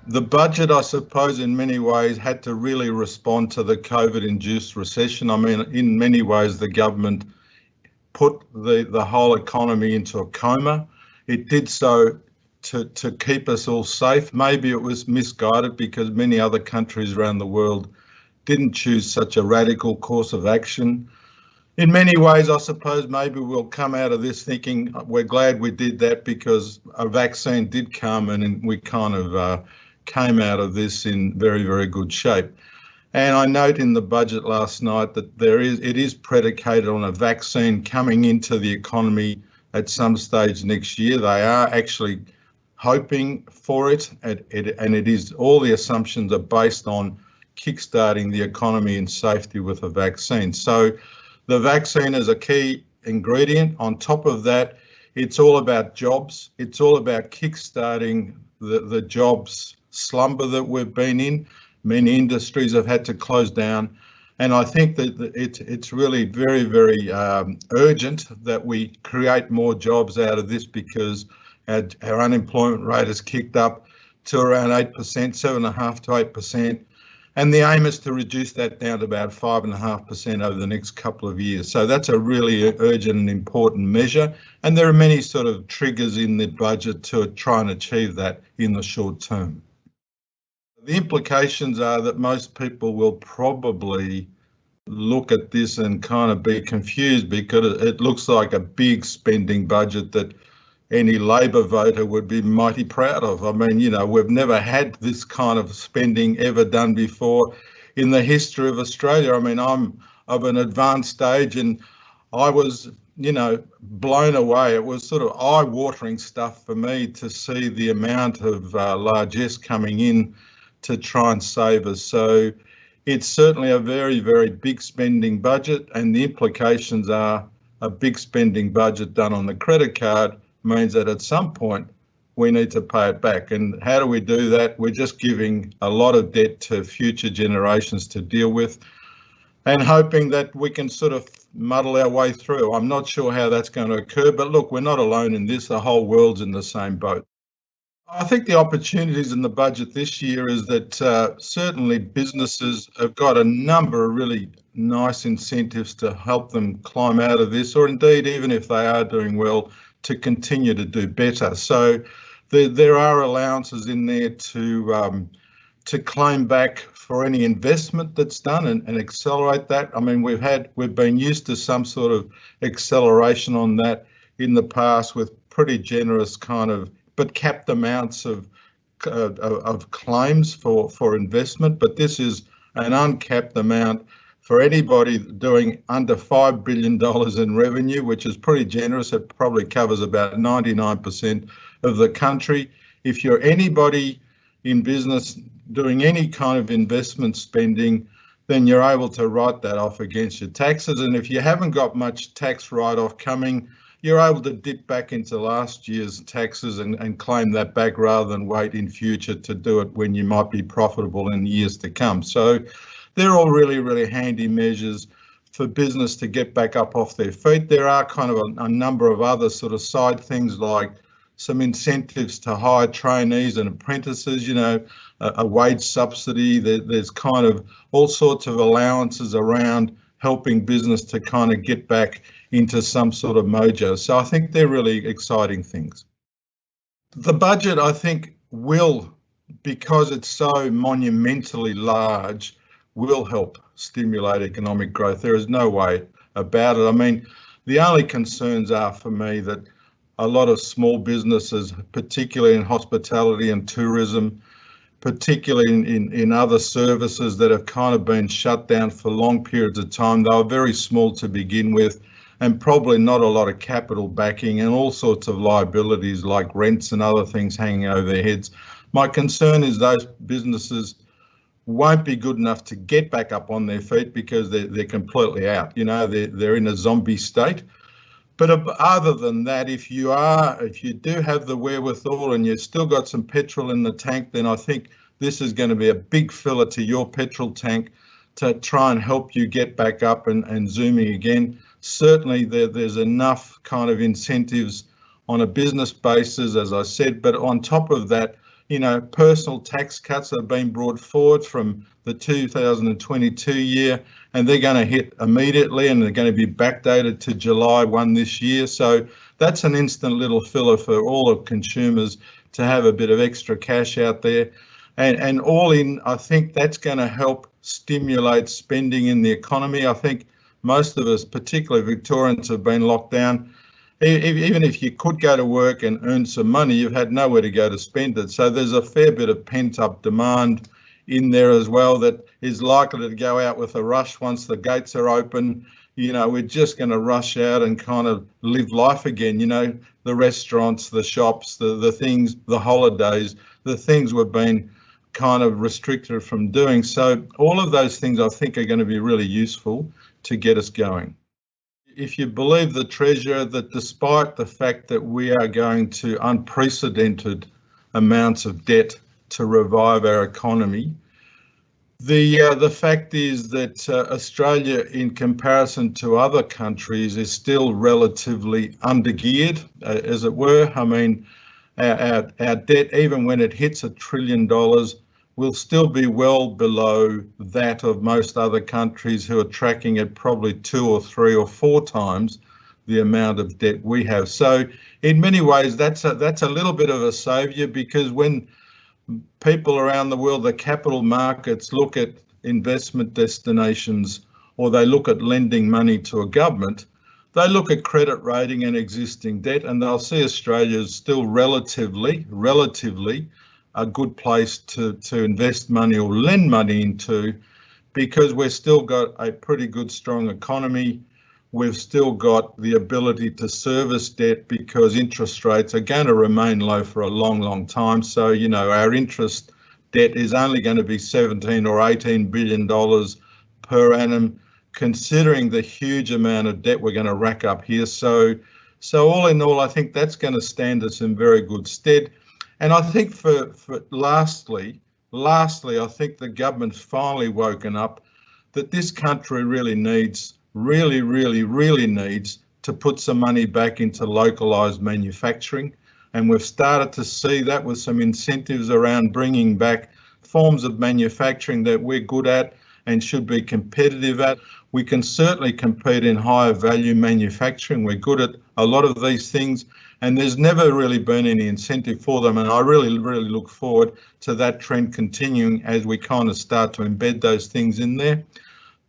The budget, I suppose, in many ways had to really respond to the COVID-induced recession. I mean, in many ways, the government put the whole economy into a coma. It did so to keep us all safe. Maybe it was misguided because many other countries around the world didn't choose such a radical course of action. In many ways, I suppose maybe we'll come out of this thinking we're glad we did that because a vaccine did come and we kind of came out of this in very, very good shape. And I note in the budget last night that it is predicated on a vaccine coming into the economy at some stage next year. They are actually hoping for it, and it is, all the assumptions are based on kickstarting the economy in safety with a vaccine. So the vaccine is a key ingredient. On top of that, it's all about jobs. It's all about kickstarting the jobs slumber that we've been in. Many industries have had to close down. And I think that it's really very, very urgent that we create more jobs out of this because our unemployment rate has kicked up to around 8%, 7.5% to 8%. And the aim is to reduce that down to about 5.5% over the next couple of years. So that's a really urgent and important measure. And there are many sort of triggers in the budget to try and achieve that in the short term. The implications are that most people will probably look at this and kind of be confused because it looks like a big spending budget that any Labor voter would be mighty proud of. I mean, you know, we've never had this kind of spending ever done before in the history of Australia. I mean, I'm of an advanced age and I was, you know, blown away. It was sort of eye-watering stuff for me to see the amount of largesse coming in to try and save us. So it's certainly a very, very big spending budget, and the implications are a big spending budget done on the credit card means that at some point we need to pay it back. And how do we do that? We're just giving a lot of debt to future generations to deal with and hoping that we can sort of muddle our way through. I'm not sure how that's going to occur, but look, we're not alone in this. The whole world's in the same boat. I think the opportunities in the budget this year is that certainly businesses have got a number of really nice incentives to help them climb out of this, or indeed, even if they are doing well, to continue to do better. So there are allowances in there to claim back for any investment that's done and accelerate that. I mean, we've been used to some sort of acceleration on that in the past with pretty generous kind of but capped amounts of claims for investment. But this is an uncapped amount for anybody doing under $5 billion in revenue, which is pretty generous. It probably covers about 99% of the country. If you're anybody in business doing any kind of investment spending, then you're able to write that off against your taxes. And if you haven't got much tax write-off coming, you're able to dip back into last year's taxes and claim that back rather than wait in future to do it when you might be profitable in years to come. So they're all really, really handy measures for business to get back up off their feet. There are kind of a number of other sort of side things like some incentives to hire trainees and apprentices, you know, a wage subsidy. There's kind of all sorts of allowances around helping business to kind of get back into some sort of mojo. So I think they're really exciting things. The budget, I think, will, because it's so monumentally large, will help stimulate economic growth. There is no way about it. I mean, the only concerns are for me that a lot of small businesses, particularly in hospitality and tourism, particularly in other services that have kind of been shut down for long periods of time, they were very small to begin with, and probably not a lot of capital backing and all sorts of liabilities like rents and other things hanging over their heads. My concern is those businesses won't be good enough to get back up on their feet because they're completely out. You know, they're in a zombie state. But other than that, if you do have the wherewithal and you've still got some petrol in the tank, then I think this is going to be a big filler to your petrol tank to try and help you get back up and zooming again. Certainly there's enough kind of incentives on a business basis, as I said, but on top of that, Personal tax cuts have been brought forward from the 2022 year, and they're going to hit immediately, and they're going to be backdated to July 1 this year. So that's an instant little filler for all of consumers to have a bit of extra cash out there. And all in, I think that's going to help stimulate spending in the economy. I think most of us, particularly Victorians, have been locked down. Even if you could go to work and earn some money, you've had nowhere to go to spend it. So there's a fair bit of pent-up demand in there as well that is likely to go out with a rush once the gates are open. We're just going to rush out and kind of live life again. The restaurants, the shops, the things, the holidays, the things we've been kind of restricted from doing. So all of those things I think are going to be really useful to get us going. If you believe the Treasurer that despite the fact that we are going to unprecedented amounts of debt to revive our economy, the fact is that Australia, in comparison to other countries, is still relatively undergeared, as it were. I mean, our debt, even when it hits $1 trillion, will still be well below that of most other countries who are tracking at probably 2 or 3 or 4 times the amount of debt we have. So in many ways, that's a little bit of a saviour, because when people around the world, the capital markets, look at investment destinations, or they look at lending money to a government, they look at credit rating and existing debt, and they'll see Australia is still relatively a good place to invest money or lend money into, because we've still got a pretty good, strong economy. We've still got the ability to service debt because interest rates are going to remain low for a long, long time. So, our interest debt is only going to be $17 or $18 billion per annum, considering the huge amount of debt we're going to rack up here. So all in all, I think that's going to stand us in very good stead. And I think for lastly, I think the government's finally woken up that this country really needs to put some money back into localised manufacturing. And we've started to see that with some incentives around bringing back forms of manufacturing that we're good at and should be competitive at. We can certainly compete in higher value manufacturing. We're good at a lot of these things, and there's never really been any incentive for them. And I really look forward to that trend continuing as we kind of start to embed those things in there.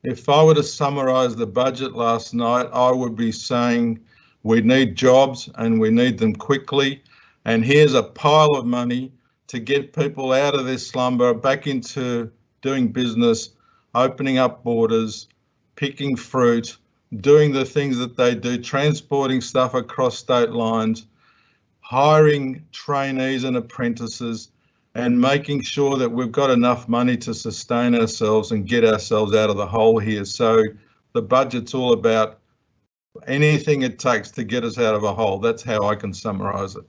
If I were to summarise the budget last night, I would be saying we need jobs and we need them quickly. And here's a pile of money to get people out of their slumber, back into doing business, opening up borders, picking fruit, doing the things that they do, transporting stuff across state lines, hiring trainees and apprentices, and making sure that we've got enough money to sustain ourselves and get ourselves out of the hole here. So the budget's all about anything it takes to get us out of a hole. That's how I can summarise it.